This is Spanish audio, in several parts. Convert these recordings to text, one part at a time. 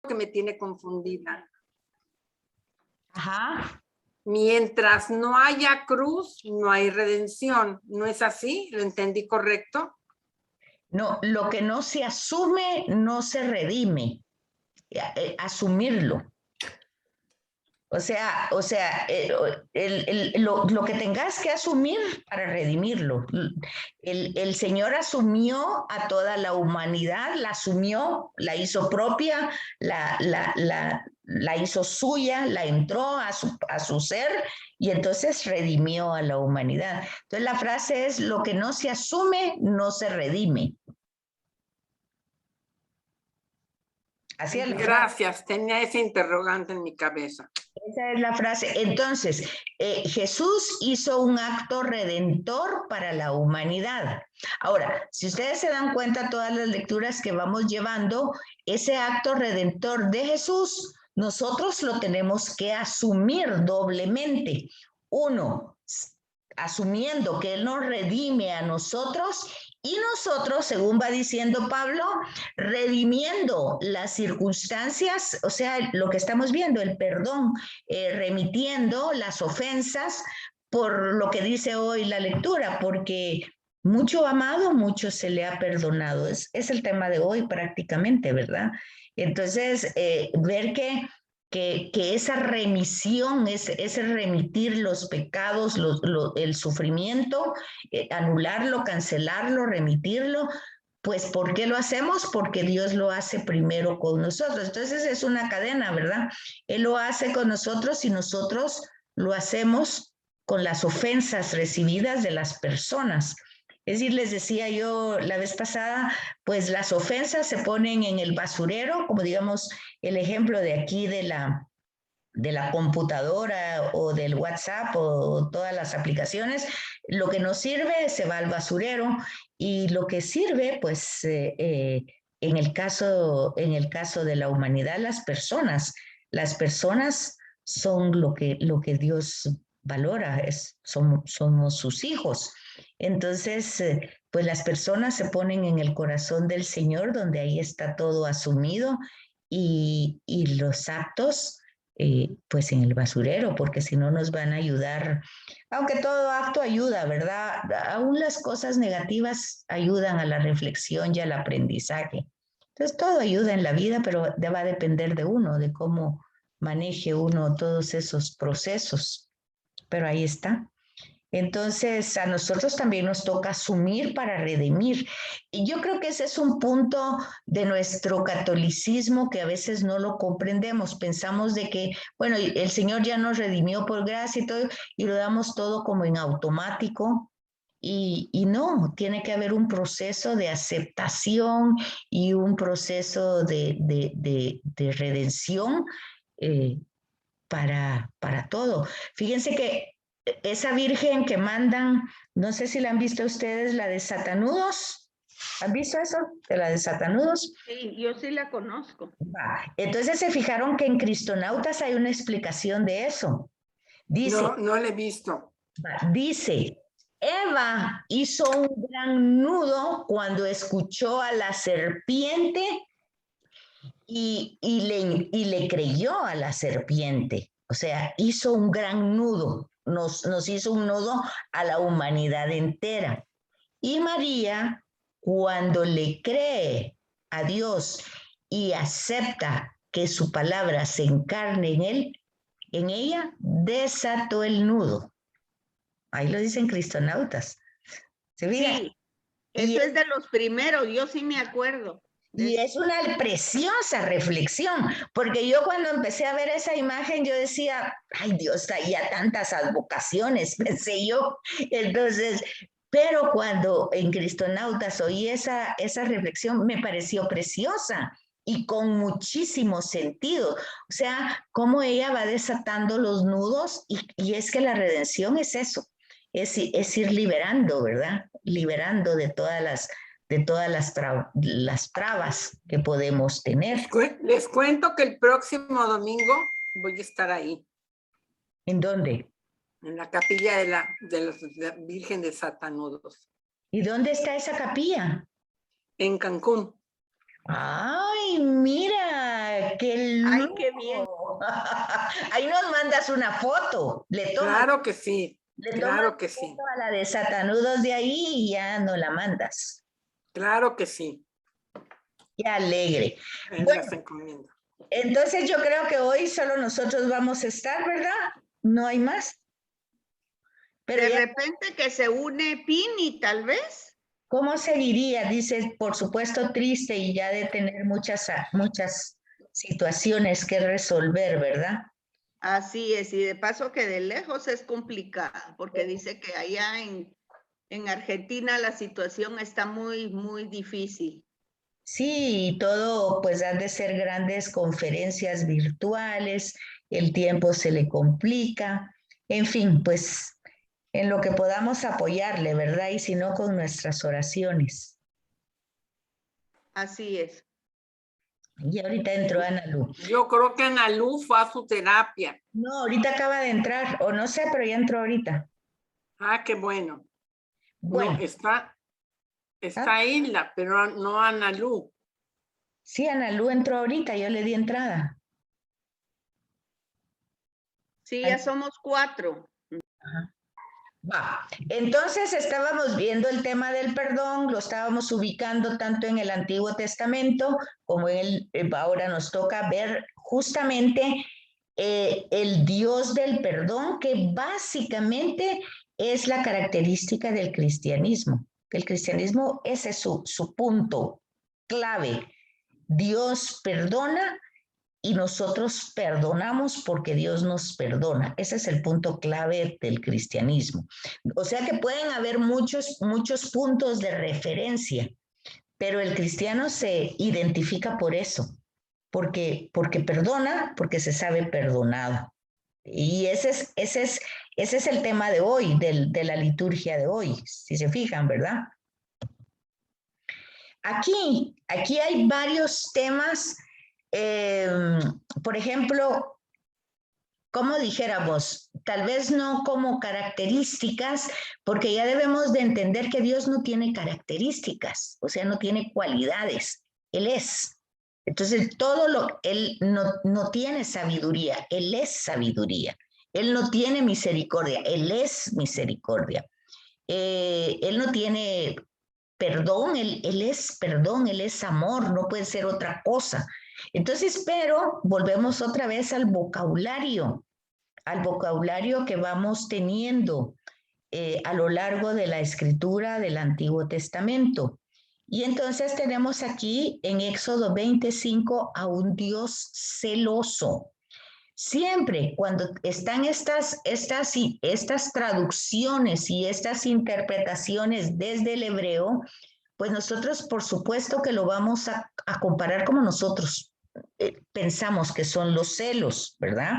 que me tiene confundida. Ajá. Mientras no haya cruz, no hay redención. ¿No es así? ¿Lo entendí correcto? No, lo que no se asume no se redime. Asumirlo. O sea, lo que tengas que asumir para redimirlo. El Señor asumió a toda la humanidad, la asumió, la hizo propia, la hizo suya, la entró a su ser y entonces redimió a la humanidad. Entonces la frase es, lo que no se asume no se redime. Así es la frase. Gracias, tenía ese interrogante en mi cabeza. Esa es la frase. Entonces, Jesús hizo un acto redentor para la humanidad. Ahora, si ustedes se dan cuenta, todas las lecturas que vamos llevando, ese acto redentor de Jesús, nosotros lo tenemos que asumir doblemente. Uno, asumiendo que Él nos redime a nosotros y nosotros, según va diciendo Pablo, redimiendo las circunstancias, o sea, lo que estamos viendo, el perdón, remitiendo las ofensas por lo que dice hoy la lectura, porque mucho amado, mucho se le ha perdonado. Es el tema de hoy prácticamente, ¿verdad? Entonces, ver que esa remisión, ese remitir los pecados, el sufrimiento, anularlo, cancelarlo, remitirlo, pues ¿por qué lo hacemos? Porque Dios lo hace primero con nosotros. Entonces es una cadena, ¿verdad? Él lo hace con nosotros y nosotros lo hacemos con las ofensas recibidas de las personas. Es decir, les decía yo la vez pasada, pues las ofensas se ponen en el basurero, como digamos el ejemplo de aquí de la computadora o del WhatsApp o todas las aplicaciones, lo que no sirve se va al basurero y lo que sirve, pues en el caso de la humanidad, las personas son lo que Dios valora, somos sus hijos. Entonces, pues las personas se ponen en el corazón del Señor, donde ahí está todo asumido y los actos pues en el basurero, porque si no nos van a ayudar, aunque todo acto ayuda, ¿verdad? Aún las cosas negativas ayudan a la reflexión y al aprendizaje. Entonces todo ayuda en la vida, pero va a depender de uno, de cómo maneje uno todos esos procesos. Pero ahí está. Entonces, a nosotros también nos toca asumir para redimir. Y yo creo que ese es un punto de nuestro catolicismo que a veces no lo comprendemos. Pensamos de que, bueno, el Señor ya nos redimió por gracia y todo, y lo damos todo como en automático. Y no, tiene que haber un proceso de aceptación y un proceso de redención para todo. Fíjense que esa virgen que mandan, no sé si la han visto ustedes, la de Satanudos. ¿Han visto eso? De la de Satanudos. Sí, yo sí la conozco. Entonces se fijaron que en Cristonautas hay una explicación de eso. Dice, no le he visto. Dice, Eva hizo un gran nudo cuando escuchó a la serpiente y le creyó a la serpiente. O sea, hizo un gran nudo, nos hizo un nudo a la humanidad entera. Y María, cuando le cree a Dios y acepta que su palabra se encarne en ella, desató el nudo. Ahí lo dicen cristonautas. ¿Se Sí, eso es de los primeros, yo sí me acuerdo. Y es una preciosa reflexión, porque yo cuando empecé a ver esa imagen, yo decía, ay Dios, traía tantas advocaciones, pensé yo. Entonces, pero cuando en Cristonautas oí esa reflexión, me pareció preciosa y con muchísimo sentido. O sea, cómo ella va desatando los nudos y es que la redención es eso, es ir liberando, ¿verdad? Liberando de todas las trabas que podemos tener. Les cuento que el próximo domingo voy a estar ahí. ¿En dónde? En la capilla de la Virgen de Satanudos. ¿Y dónde está esa capilla? En Cancún. Ay, mira, qué Ay, qué bien. lujo. Ahí nos mandas una foto. Le tomas, Claro que sí, le tomas claro que foto sí, a la de Satanudos de ahí y ya no la mandas. claro que sí. Qué alegre. Bueno, Las encomiendo. entonces yo creo que hoy solo nosotros vamos a estar, ¿verdad? No hay más. Pero De ya, repente que se une Pini, tal vez. ¿cómo seguiría? Dice, por supuesto, triste y ya de tener muchas situaciones que resolver, ¿verdad? Así es, y de paso que de lejos es complicado, porque dice que allá en Argentina la situación está muy, muy difícil. Sí, y todo, pues han de ser grandes conferencias virtuales, el tiempo se le complica, en fin, pues en lo que podamos apoyarle, ¿verdad? Y si no, con nuestras oraciones. Así es. Y ahorita entró Ana Lu. Yo creo que Ana Lu fue a su terapia. No, ahorita acaba de entrar, o no sé, pero ya entró ahorita. Ah, qué bueno. Bueno, No, está Hilda, pero no Ana Lu. sí, Ana Lu entró ahorita, yo le di entrada. Sí, ya somos 4. Ajá. Va. Entonces estábamos viendo el tema del perdón, lo estábamos ubicando tanto en el Antiguo Testamento como en ahora nos toca ver justamente el Dios del perdón, que básicamente es la característica del cristianismo. El cristianismo, ese es su punto clave. Dios perdona y nosotros perdonamos porque Dios nos perdona. Ese es el punto clave del cristianismo. O sea que pueden haber muchos puntos de referencia, pero el cristiano se identifica por eso, porque perdona, porque se sabe perdonado. Y ese es el tema de hoy, de la liturgia de hoy, si se fijan, ¿verdad? Aquí hay varios temas, por ejemplo, como dijéramos, tal vez no como características, porque ya debemos de entender que Dios no tiene características, o sea, no tiene cualidades, Él es. Entonces, Él no tiene sabiduría, Él es sabiduría. Él no tiene misericordia, Él es misericordia. Él no tiene perdón, él es perdón, Él es amor, no puede ser otra cosa. Entonces, pero volvemos otra vez al vocabulario que vamos teniendo a lo largo de la escritura del Antiguo Testamento. Y entonces tenemos aquí en Éxodo 25 a un Dios celoso. Siempre cuando están estas traducciones y estas interpretaciones desde el hebreo, pues nosotros por supuesto que lo vamos a comparar como nosotros pensamos que son los celos, ¿verdad?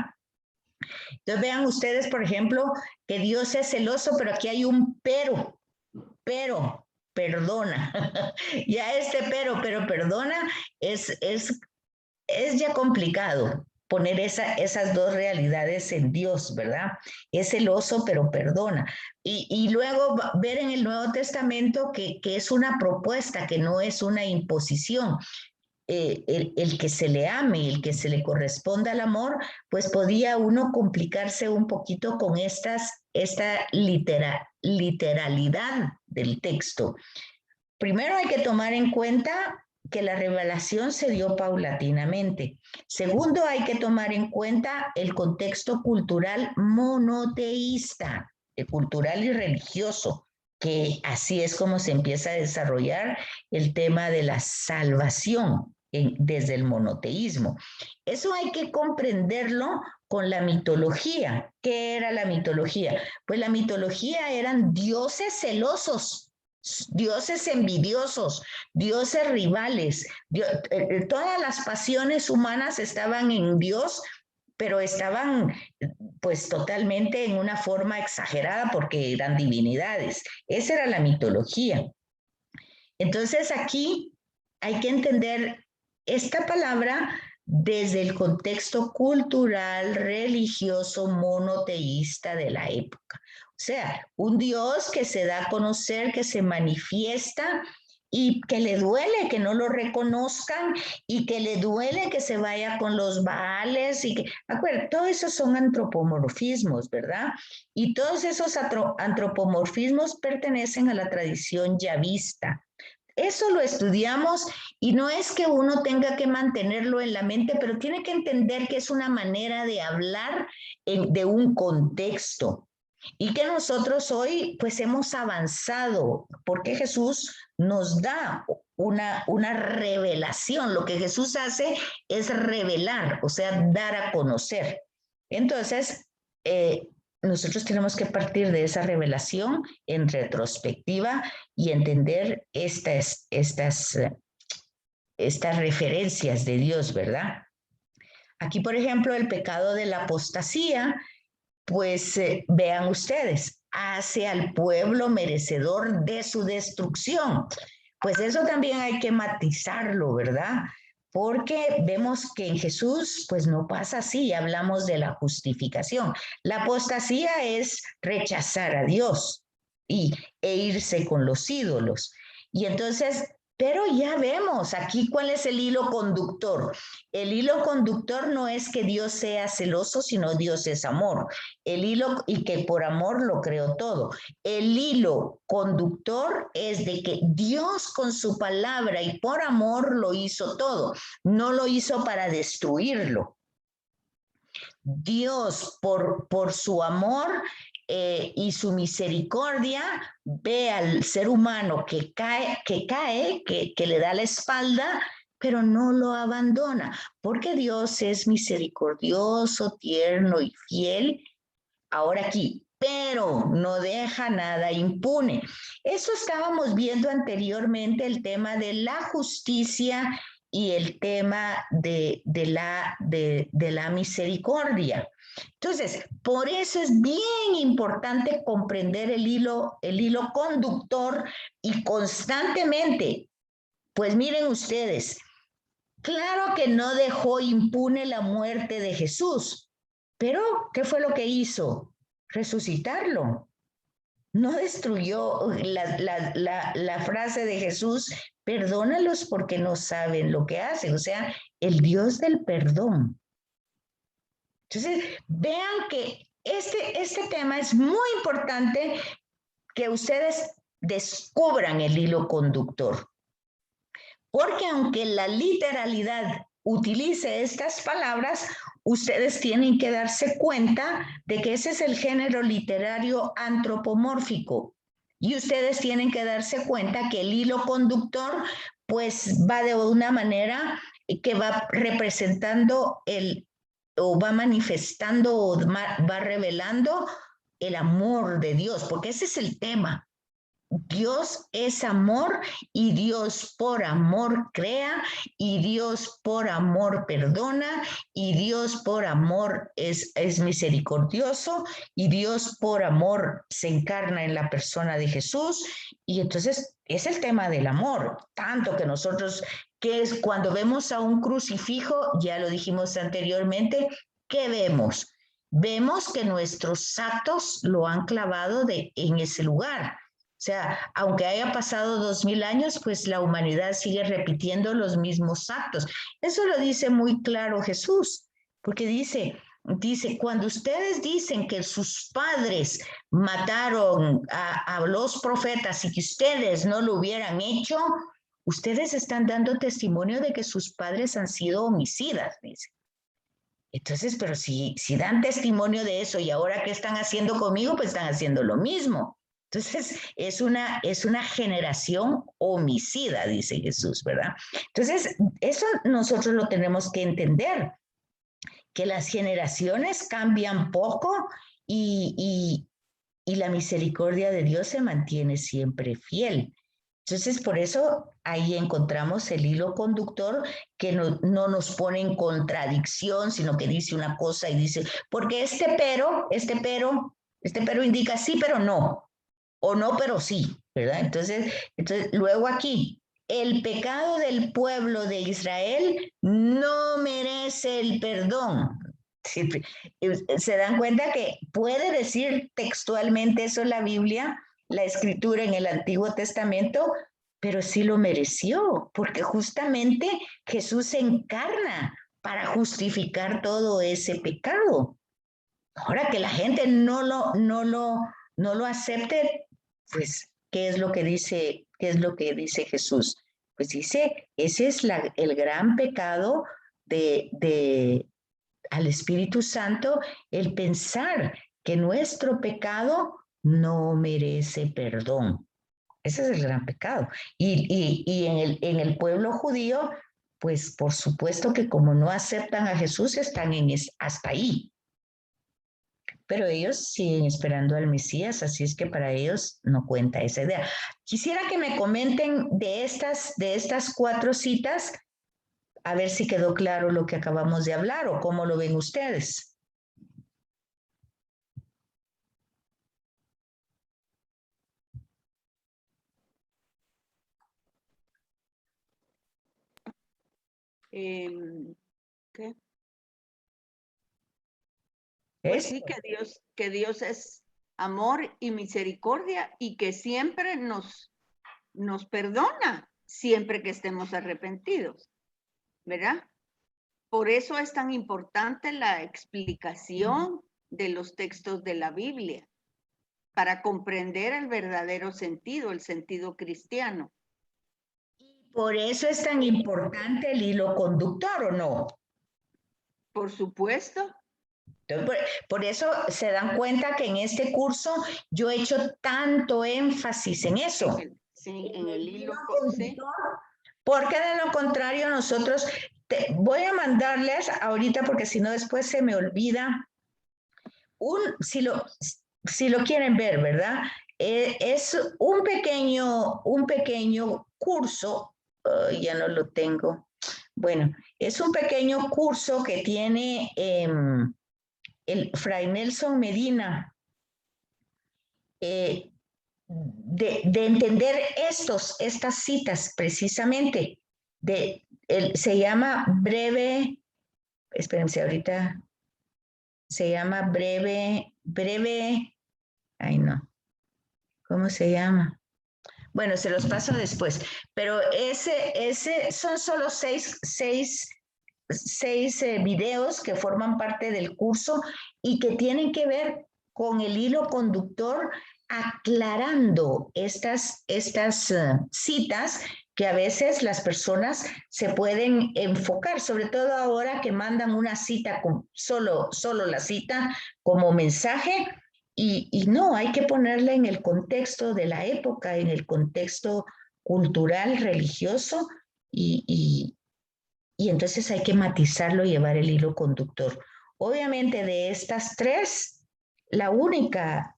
Entonces vean ustedes, por ejemplo, que Dios es celoso, pero aquí hay un pero, perdona. Ya pero perdona, es ya complicado poner esas dos realidades en Dios, ¿verdad? Es celoso, pero perdona. Y luego ver en el Nuevo Testamento que es una propuesta, que no es una imposición. El que se le ame, el que se le corresponda al amor, pues podía uno complicarse un poquito con esta literalidad del texto. Primero hay que tomar en cuenta que la revelación se dio paulatinamente. Segundo, hay que tomar en cuenta el contexto cultural monoteísta, cultural y religioso, que así es como se empieza a desarrollar el tema de la salvación desde el monoteísmo. Eso hay que comprenderlo con la mitología. ¿Qué era la mitología? Pues la mitología eran dioses celosos, dioses envidiosos, dioses rivales. Todas las pasiones humanas estaban en Dios, pero estaban pues totalmente en una forma exagerada porque eran divinidades. Esa era la mitología. Entonces aquí hay que entender esta palabra desde el contexto cultural, religioso, monoteísta de la época. O sea, un Dios que se da a conocer, que se manifiesta y que le duele que no lo reconozcan y que le duele que se vaya con los Baales y que, acuérdense, todos esos son antropomorfismos, ¿verdad? Y todos esos antropomorfismos pertenecen a la tradición yavista. Eso lo estudiamos y no es que uno tenga que mantenerlo en la mente, pero tiene que entender que es una manera de hablar de un contexto y que nosotros hoy pues hemos avanzado porque Jesús nos da una revelación. Lo que Jesús hace es revelar, o sea, dar a conocer. Entonces, nosotros tenemos que partir de esa revelación en retrospectiva y entender estas referencias de Dios, ¿verdad? Aquí, por ejemplo, el pecado de la apostasía, pues vean ustedes, hace al pueblo merecedor de su destrucción. Pues eso también hay que matizarlo, ¿verdad? Porque vemos que en Jesús pues no pasa así, hablamos de la justificación. La apostasía es rechazar a Dios e irse con los ídolos. Y entonces, pero ya vemos aquí cuál es el hilo conductor. El hilo conductor no es que Dios sea celoso, sino Dios es amor. El hilo, y que por amor lo creó todo. El hilo conductor es de que Dios con su palabra y por amor lo hizo todo. No lo hizo para destruirlo. Dios por su amor y su misericordia ve al ser humano que le da la espalda, pero no lo abandona, porque Dios es misericordioso, tierno y fiel. Ahora aquí, pero no deja nada impune. Eso estábamos viendo anteriormente, el tema de la justicia y el tema de la misericordia. Entonces, por eso es bien importante comprender el hilo conductor y constantemente, pues miren ustedes, claro que no dejó impune la muerte de Jesús, pero ¿qué fue lo que hizo? Resucitarlo. No destruyó la frase de Jesús, perdónalos porque no saben lo que hacen, o sea, el Dios del perdón. Entonces, vean que este tema es muy importante que ustedes descubran el hilo conductor. Porque aunque la literalidad utilice estas palabras, ustedes tienen que darse cuenta de que ese es el género literario antropomórfico. Y ustedes tienen que darse cuenta que el hilo conductor pues va de una manera que va representando o va manifestando o va revelando el amor de Dios, porque ese es el tema. Dios es amor y Dios por amor crea y Dios por amor perdona y Dios por amor es misericordioso y Dios por amor se encarna en la persona de Jesús. Y entonces es el tema del amor, tanto que nosotros, que es cuando vemos a un crucifijo, ya lo dijimos anteriormente, ¿qué vemos? Vemos que nuestros actos lo han clavado en ese lugar. O sea, aunque haya pasado 2000 años, pues la humanidad sigue repitiendo los mismos actos. Eso lo dice muy claro Jesús, porque dice, cuando ustedes dicen que sus padres mataron a los profetas y que ustedes no lo hubieran hecho, ustedes están dando testimonio de que sus padres han sido homicidas, dice. Entonces, pero si dan testimonio de eso y ahora ¿qué están haciendo conmigo? Pues están haciendo lo mismo. Entonces, es una generación homicida, dice Jesús, ¿verdad? Entonces, eso nosotros lo tenemos que entender, que las generaciones cambian poco y la misericordia de Dios se mantiene siempre fiel. Entonces, por eso ahí encontramos el hilo conductor que no nos pone en contradicción, sino que dice una cosa y dice, porque este pero indica sí, pero no. O no, pero sí, ¿verdad? Entonces, luego aquí, el pecado del pueblo de Israel no merece el perdón. Se dan cuenta que puede decir textualmente eso la Biblia, la escritura en el Antiguo Testamento, pero sí lo mereció, porque justamente Jesús se encarna para justificar todo ese pecado. Ahora que la gente no lo acepte, pues, ¿qué es lo que dice Jesús? Pues dice, ese es el gran pecado al Espíritu Santo, el pensar que nuestro pecado no merece perdón. Ese es el gran pecado. Y en el pueblo judío, pues por supuesto que como no aceptan a Jesús, están hasta ahí. Pero ellos siguen esperando al Mesías, así es que para ellos no cuenta esa idea. Quisiera que me comenten de estas 4 citas, a ver si quedó claro lo que acabamos de hablar o cómo lo ven ustedes. ¿Qué? ¿Es? Pues sí, que Dios es amor y misericordia y que siempre nos perdona, siempre que estemos arrepentidos, ¿verdad? Por eso es tan importante la explicación de los textos de la Biblia, para comprender el verdadero sentido, el sentido cristiano. Por eso es tan importante el hilo conductor, ¿o no? Por supuesto. Entonces, por eso se dan cuenta que en este curso yo he hecho tanto énfasis en eso. Sí, en el hilo conductor, sí. Porque de lo contrario nosotros, voy a mandarles ahorita porque si no después se me olvida, si lo quieren ver, ¿verdad? Es un pequeño curso, ya no lo tengo. Bueno, es un pequeño curso que tiene el Fray Nelson Medina, de entender estas citas precisamente. Se llama breve, espérense ahorita, se llama breve, ay no, ¿cómo se llama? Bueno, se los paso después, pero ese son solo seis videos que forman parte del curso y que tienen que ver con el hilo conductor, aclarando estas citas que a veces las personas se pueden enfocar, sobre todo ahora que mandan una cita con solo la cita como mensaje. Y no, hay que ponerla en el contexto de la época, en el contexto cultural, religioso, y entonces hay que matizarlo y llevar el hilo conductor. Obviamente de estas 3, la única,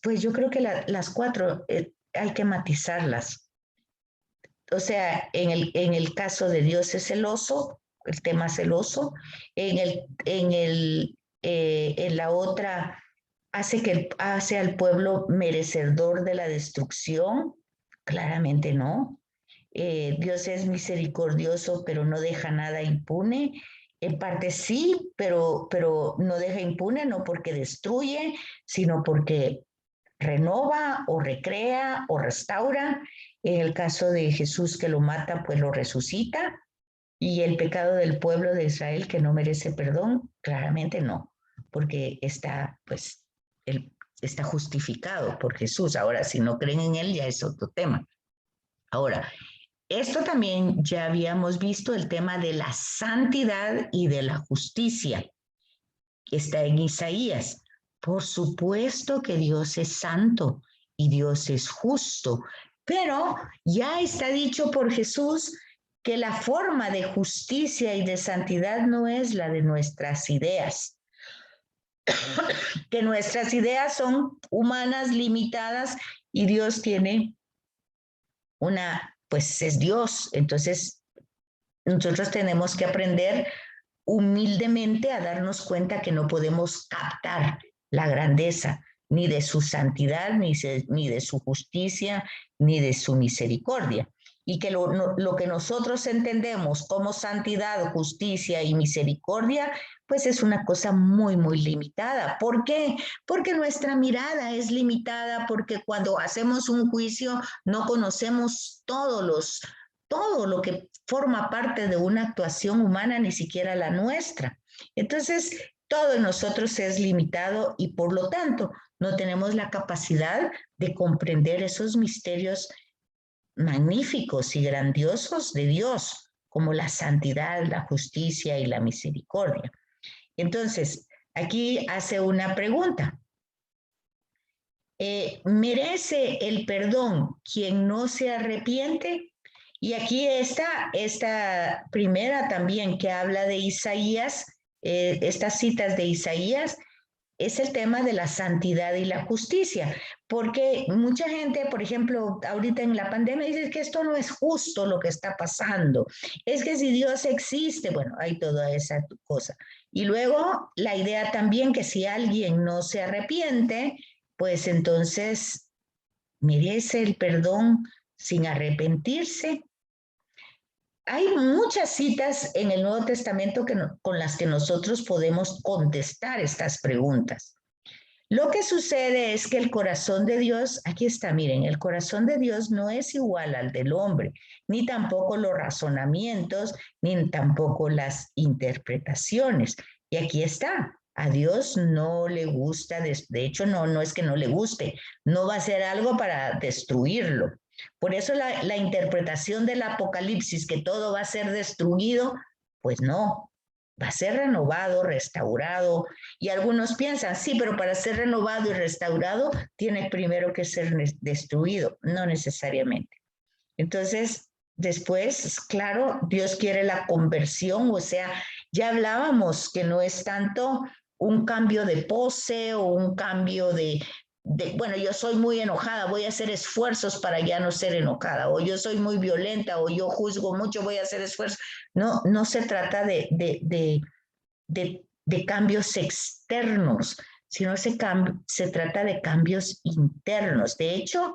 pues yo creo que las 4 hay que matizarlas. O sea, en el caso de Dios es celoso, el tema celoso, en la otra hace al pueblo merecedor de la destrucción, claramente no. Dios es misericordioso, pero no deja nada impune. En parte sí, pero no deja impune, no porque destruye, sino porque renova o recrea o restaura. En el caso de Jesús que lo mata, pues lo resucita. Y el pecado del pueblo de Israel que no merece perdón, claramente no, porque está justificado por Jesús. Ahora, si no creen en él, ya es otro tema. Ahora, esto también ya habíamos visto el tema de la santidad y de la justicia, que está en Isaías. Por supuesto que Dios es santo y Dios es justo, pero ya está dicho por Jesús que la forma de justicia y de santidad no es la de nuestras ideas, que nuestras ideas son humanas, limitadas, y Dios tiene pues es Dios. Entonces, nosotros tenemos que aprender humildemente a darnos cuenta que no podemos captar la grandeza ni de su santidad, ni de su justicia, ni de su misericordia. Y que lo que nosotros entendemos como santidad, justicia y misericordia, pues es una cosa muy, muy limitada. ¿Por qué? Porque nuestra mirada es limitada, porque cuando hacemos un juicio no conocemos todo lo que forma parte de una actuación humana, ni siquiera la nuestra. Entonces, todo en nosotros es limitado y por lo tanto no tenemos la capacidad de comprender esos misterios magníficos y grandiosos de Dios, como la santidad, la justicia y la misericordia. Entonces, aquí hace una pregunta. ¿Merece el perdón quien no se arrepiente? Y aquí está esta primera también que habla de Isaías, estas citas de Isaías, es el tema de la santidad y la justicia, porque mucha gente, por ejemplo, ahorita en la pandemia dice que esto no es justo lo que está pasando, es que si Dios existe, bueno, hay toda esa cosa. Y luego la idea también que si alguien no se arrepiente, pues entonces merece el perdón sin arrepentirse. Hay muchas citas en el Nuevo Testamento con las que nosotros podemos contestar estas preguntas. Lo que sucede es que el corazón de Dios, aquí está, miren, el corazón de Dios no es igual al del hombre, ni tampoco los razonamientos, ni tampoco las interpretaciones. Y aquí está, a Dios no le gusta, de hecho no es que no le guste, no va a hacer algo para destruirlo. Por eso la interpretación del Apocalipsis, que todo va a ser destruido, pues no, va a ser renovado, restaurado. Y algunos piensan, sí, pero para ser renovado y restaurado tiene primero que ser destruido. No necesariamente. Entonces, después, claro, Dios quiere la conversión, o sea, ya hablábamos que no es tanto un cambio de pose o un cambio bueno, yo soy muy enojada, voy a hacer esfuerzos para ya no ser enojada, o yo soy muy violenta, o yo juzgo mucho, voy a hacer esfuerzos. No se trata de cambios externos, sino se trata de cambios internos. De hecho,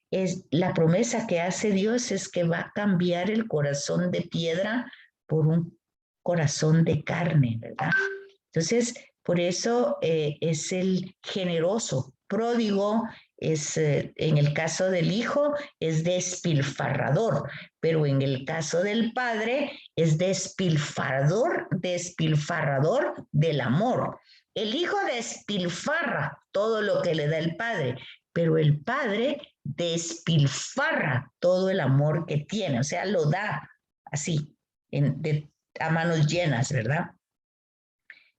es la promesa que hace Dios es que va a cambiar el corazón de piedra por un corazón de carne, ¿verdad? Entonces, por eso es el generoso, pródigo, es, en el caso del hijo es despilfarrador, pero en el caso del padre es despilfarrador del amor. El hijo despilfarra todo lo que le da el padre, pero el padre despilfarra todo el amor que tiene, o sea, lo da así, a manos llenas, ¿verdad?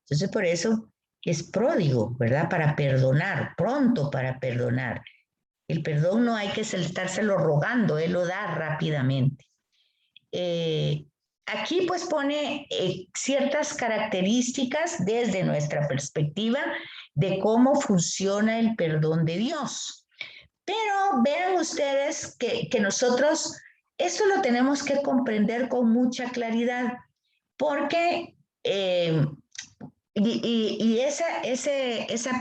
Entonces, por eso es pródigo, ¿verdad? Para perdonar, pronto para perdonar. El perdón no hay que estárselo rogando, Él lo da rápidamente. Aquí pues pone ciertas características desde nuestra perspectiva de cómo funciona el perdón de Dios. Pero vean ustedes que nosotros esto lo tenemos que comprender con mucha claridad, porque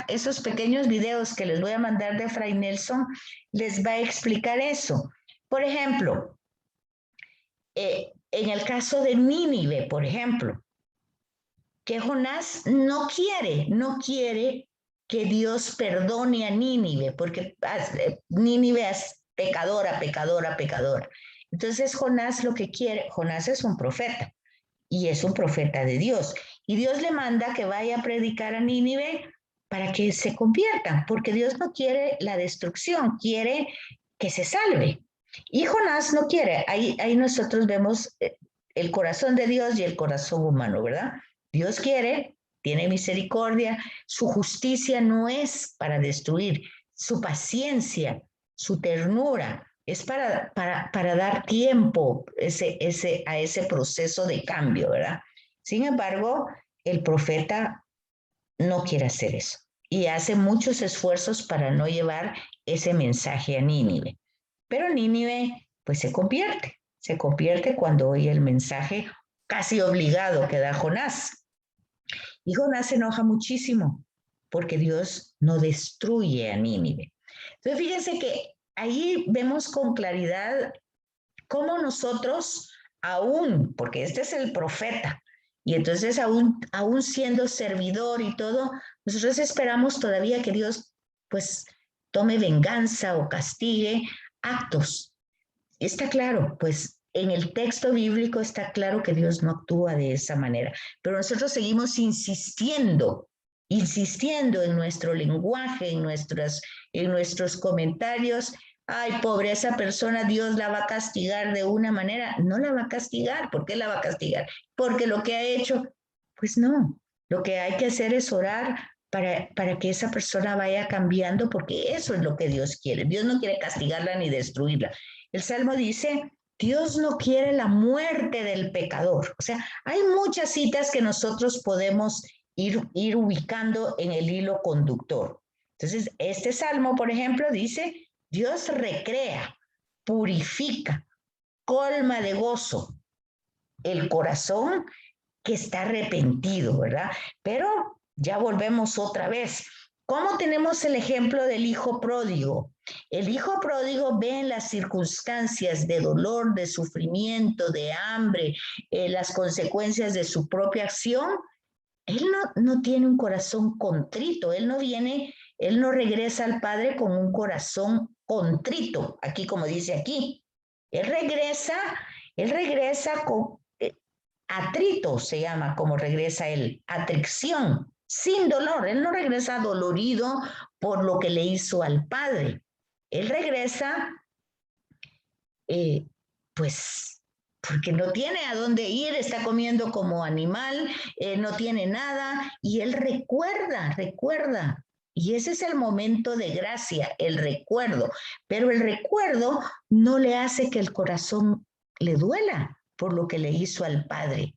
esos pequeños videos que les voy a mandar de Fray Nelson les va a explicar eso. Por ejemplo, en el caso de Nínive, por ejemplo, que Jonás no quiere que Dios perdone a Nínive, porque Nínive es pecadora. Entonces Jonás lo que quiere, Jonás es un profeta, y es un profeta de Dios. Y Dios le manda que vaya a predicar a Nínive para que se conviertan, porque Dios no quiere la destrucción, quiere que se salve. Y Jonás no quiere. Ahí nosotros vemos el corazón de Dios y el corazón humano, ¿verdad? Dios quiere, tiene misericordia, su justicia no es para destruir, su paciencia, su ternura, es para dar tiempo a ese proceso de cambio, ¿verdad? Sin embargo, el profeta no quiere hacer eso y hace muchos esfuerzos para no llevar ese mensaje a Nínive. Pero Nínive, pues se convierte cuando oye el mensaje casi obligado que da Jonás. Y Jonás se enoja muchísimo porque Dios no destruye a Nínive. Entonces, fíjense que ahí vemos con claridad cómo nosotros, aún, porque este es el profeta, y entonces aún siendo servidor y todo, nosotros esperamos todavía que Dios pues tome venganza o castigue actos. Está claro, pues en el texto bíblico está claro que Dios no actúa de esa manera, pero nosotros seguimos insistiendo en nuestro lenguaje, en nuestros comentarios. Ay, pobre esa persona, Dios la va a castigar de una manera. No la va a castigar. ¿Por qué la va a castigar? Porque lo que ha hecho, pues no. Lo que hay que hacer es orar para que esa persona vaya cambiando, porque eso es lo que Dios quiere. Dios no quiere castigarla ni destruirla. El Salmo dice, Dios no quiere la muerte del pecador. O sea, hay muchas citas que nosotros podemos ir ubicando en el hilo conductor. Entonces, este Salmo, por ejemplo, dice, Dios recrea, purifica, colma de gozo el corazón que está arrepentido, ¿verdad? Pero ya volvemos otra vez. ¿Cómo tenemos el ejemplo del hijo pródigo? El hijo pródigo ve en las circunstancias de dolor, de sufrimiento, de hambre, las consecuencias de su propia acción. Él no tiene un corazón contrito, él no regresa al Padre con un corazón contrito, aquí como dice aquí. Él regresa con atrito, se llama, como regresa él, atricción, sin dolor. Él no regresa dolorido por lo que le hizo al Padre. Él regresa, pues, porque no tiene a dónde ir, está comiendo como animal, no tiene nada, y él recuerda. Y ese es el momento de gracia, el recuerdo. Pero el recuerdo no le hace que el corazón le duela por lo que le hizo al Padre,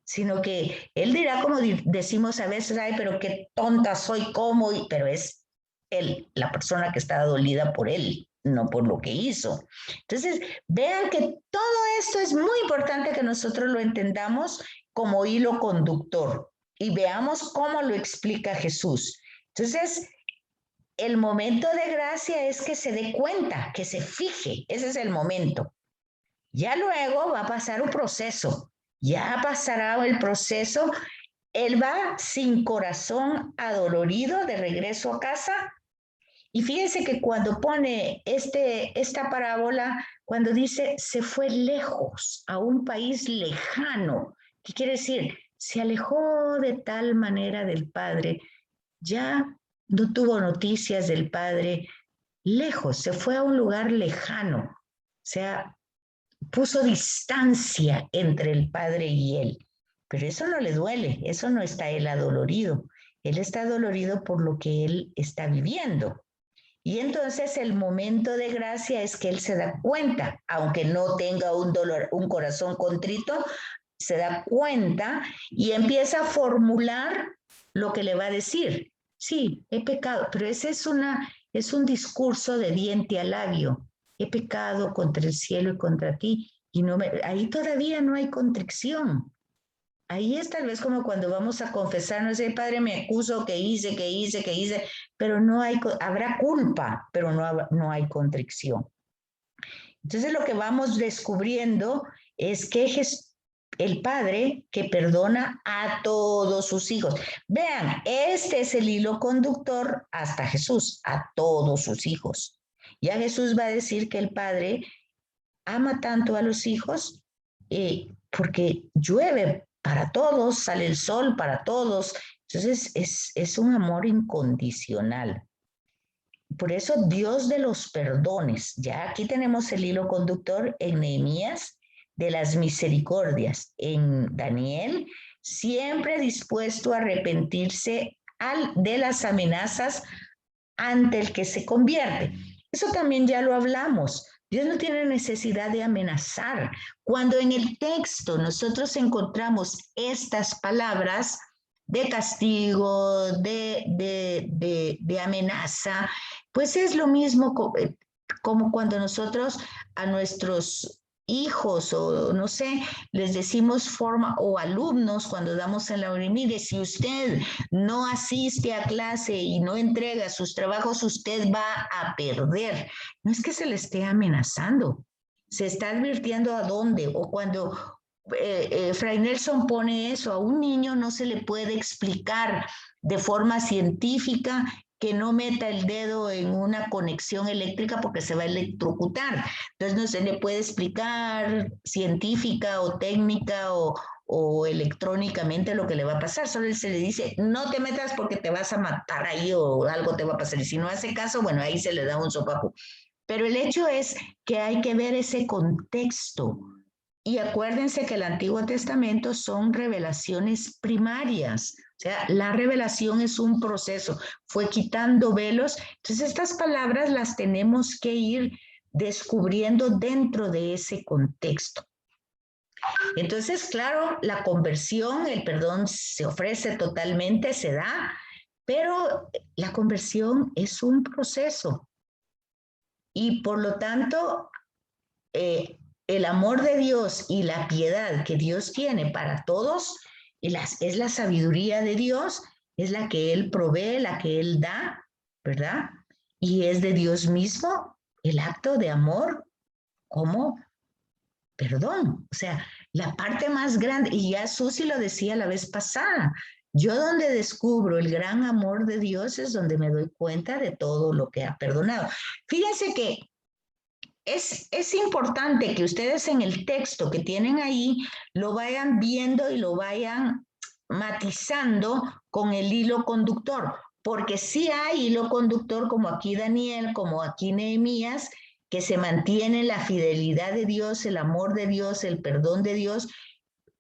sino que él dirá, como decimos a veces, ay, pero qué tonta soy, ¿cómo? Pero es él, la persona que está dolida por él, no por lo que hizo. Entonces, vean que todo esto es muy importante que nosotros lo entendamos como hilo conductor y veamos cómo lo explica Jesús. Entonces, el momento de gracia es que se dé cuenta, que se fije, ese es el momento. Ya luego va a pasar un proceso, ya pasará el proceso, él va sin corazón adolorido de regreso a casa. Y fíjense que cuando pone esta parábola, cuando dice se fue lejos a un país lejano, ¿qué quiere decir? Se alejó de tal manera del Padre, ya no tuvo noticias del Padre, lejos, se fue a un lugar lejano, o sea, puso distancia entre el Padre y él. Pero eso no le duele, eso no está él adolorido. Él está adolorido por lo que él está viviendo. Y entonces el momento de gracia es que él se da cuenta, aunque no tenga un corazón contrito, se da cuenta y empieza a formular lo que le va a decir. Sí, he pecado, pero ese es un discurso de diente a labio. He pecado contra el cielo y contra ti. Y ahí todavía no hay contrición. Ahí es tal vez como cuando vamos a confesarnos, Padre, me acuso que hice, pero habrá culpa, pero no hay contrición. Entonces lo que vamos descubriendo es que el Padre que perdona a todos sus hijos. Vean, este es el hilo conductor hasta Jesús, a todos sus hijos. Ya Jesús va a decir que el Padre ama tanto a los hijos porque llueve para todos, sale el sol para todos. Entonces es un amor incondicional. Por eso Dios de los perdones, ya aquí tenemos el hilo conductor en Nehemías de las misericordias, en Daniel, siempre dispuesto a arrepentirse de las amenazas ante el que se convierte. Eso también ya lo hablamos. Dios no tiene necesidad de amenazar. Cuando en el texto nosotros encontramos estas palabras de castigo, de amenaza, pues es lo mismo como cuando nosotros a nuestros hijos o no sé, les decimos forma o alumnos cuando damos en la hora, mire, si usted no asiste a clase y no entrega sus trabajos, usted va a perder. No es que se le esté amenazando, se está advirtiendo a dónde. O cuando Fray Nelson pone eso, a un niño no se le puede explicar de forma científica que no meta el dedo en una conexión eléctrica porque se va a electrocutar. Entonces no se le puede explicar científica o técnica o electrónicamente lo que le va a pasar. Solo se le dice, no te metas porque te vas a matar ahí o algo te va a pasar. Y si no hace caso, bueno, ahí se le da un sopapo. Pero el hecho es que hay que ver ese contexto. Y acuérdense que el Antiguo Testamento son revelaciones primarias. O sea, la revelación es un proceso, fue quitando velos. Entonces, estas palabras las tenemos que ir descubriendo dentro de ese contexto. Entonces, claro, la conversión, el perdón se ofrece totalmente, se da, pero la conversión es un proceso. Y por lo tanto, el amor de Dios y la piedad que Dios tiene para todos es la sabiduría de Dios, es la que Él provee, la que Él da, ¿verdad? Y es de Dios mismo el acto de amor como perdón. O sea, la parte más grande, y ya Susi lo decía la vez pasada, yo donde descubro el gran amor de Dios es donde me doy cuenta de todo lo que ha perdonado. Fíjense que es importante que ustedes en el texto que tienen ahí lo vayan viendo y lo vayan matizando con el hilo conductor, porque sí hay hilo conductor como aquí Daniel, como aquí Nehemías, que se mantiene la fidelidad de Dios, el amor de Dios, el perdón de Dios,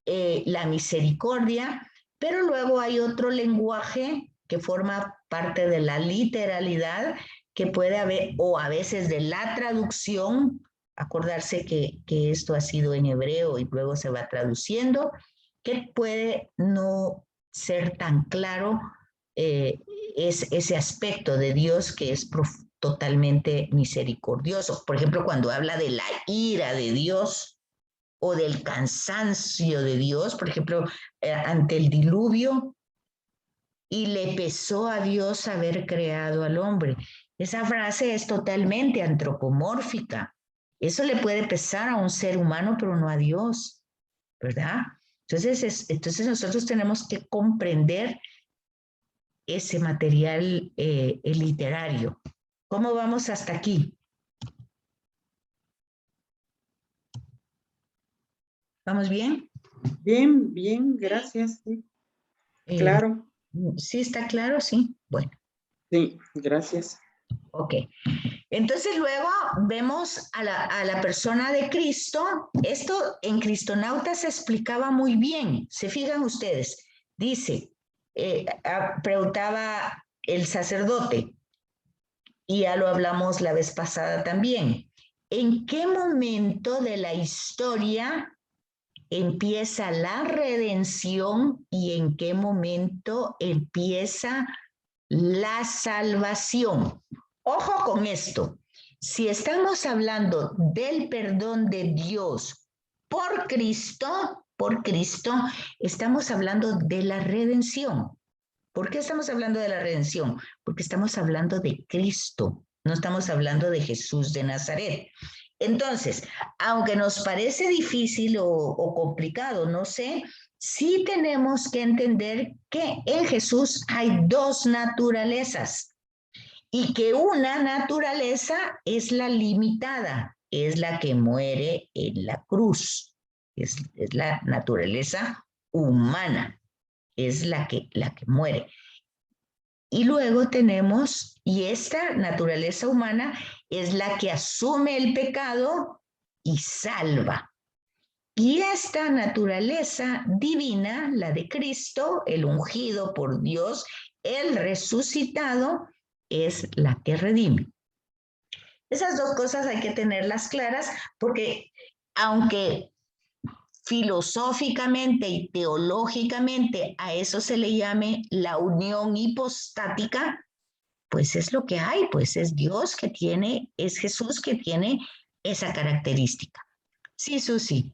la misericordia, pero luego hay otro lenguaje que forma parte de la literalidad, que puede haber, o a veces de la traducción, acordarse que esto ha sido en hebreo y luego se va traduciendo, que puede no ser tan claro es ese aspecto de Dios que es totalmente misericordioso. Por ejemplo, cuando habla de la ira de Dios o del cansancio de Dios, por ejemplo, ante el diluvio, y le pesó a Dios haber creado al hombre. Esa frase es totalmente antropomórfica. Eso le puede pesar a un ser humano, pero no a Dios, ¿verdad? Entonces nosotros tenemos que comprender ese material literario. ¿Cómo vamos hasta aquí? ¿Vamos bien? Bien, bien, gracias. Sí, claro. ¿Sí está claro? Sí. Bueno. Sí, gracias. Ok. Entonces luego vemos a la persona de Cristo. Esto en Cristonauta se explicaba muy bien. Se fijan ustedes. Dice, preguntaba el sacerdote, y ya lo hablamos la vez pasada también. ¿En qué momento de la historia empieza la redención y en qué momento empieza la salvación? Ojo con esto. Si estamos hablando del perdón de Dios por Cristo, estamos hablando de la redención. ¿Por qué estamos hablando de la redención? Porque estamos hablando de Cristo, no estamos hablando de Jesús de Nazaret. Entonces, aunque nos parece difícil o complicado, no sé, sí tenemos que entender que en Jesús hay dos naturalezas y que una naturaleza es la limitada, es la que muere en la cruz, es la naturaleza humana, es la que muere. Y luego tenemos, y esta naturaleza humana es la que asume el pecado y salva. Y esta naturaleza divina, la de Cristo, el ungido por Dios, el resucitado, es la que redime. Esas dos cosas hay que tenerlas claras porque aunque filosóficamente y teológicamente a eso se le llame la unión hipostática, pues es lo que hay, pues es Dios que tiene, es Jesús que tiene esa característica. Sí, Susi.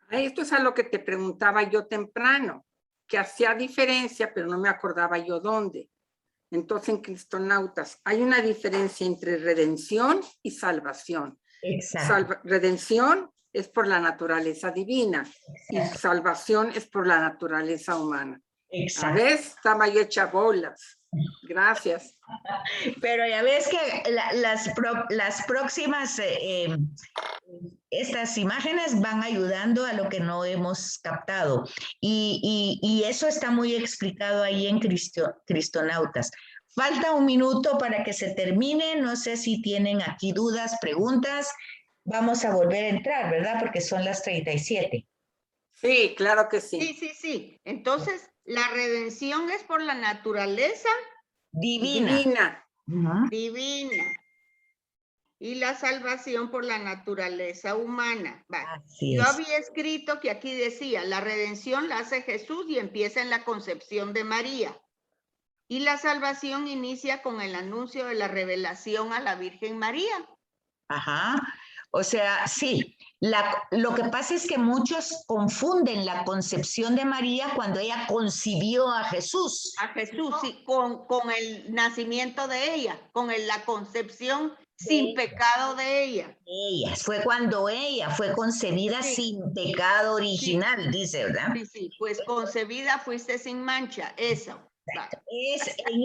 Esto es a lo que te preguntaba yo temprano, que hacía diferencia, pero no me acordaba yo dónde. Entonces, en Cristonautas, hay una diferencia entre redención y salvación. Exacto. Redención es por la naturaleza divina y salvación es por la naturaleza humana. A Exacto. ver, estaba yo hecha bolas. Gracias. Pero ya ves que las próximas, estas imágenes van ayudando a lo que no hemos captado. Y eso está muy explicado ahí en Cristonautas. Falta un minuto para que se termine. No sé si tienen aquí dudas, preguntas. Vamos a volver a entrar, ¿verdad? Porque son las 37. Sí, claro que Sí, sí. sí, sí. Entonces, la redención es por la naturaleza Divina. Ujú. divina y la salvación por la naturaleza humana. Vale. Así Yo es. había escrito que aquí decía, la redención la hace Jesús y empieza en la concepción de María. Y la salvación inicia con el anuncio de la revelación a la Virgen María. Ajá. O sea, sí. Lo que pasa es que muchos confunden la concepción de María cuando ella concibió a Jesús. A Jesús, sí, con el nacimiento de ella, con la concepción sin pecado de ella. Fue cuando ella fue concebida Sí. sin pecado original, dice, ¿verdad? Sí, sí, pues concebida fuiste sin mancha, eso. Va. Es en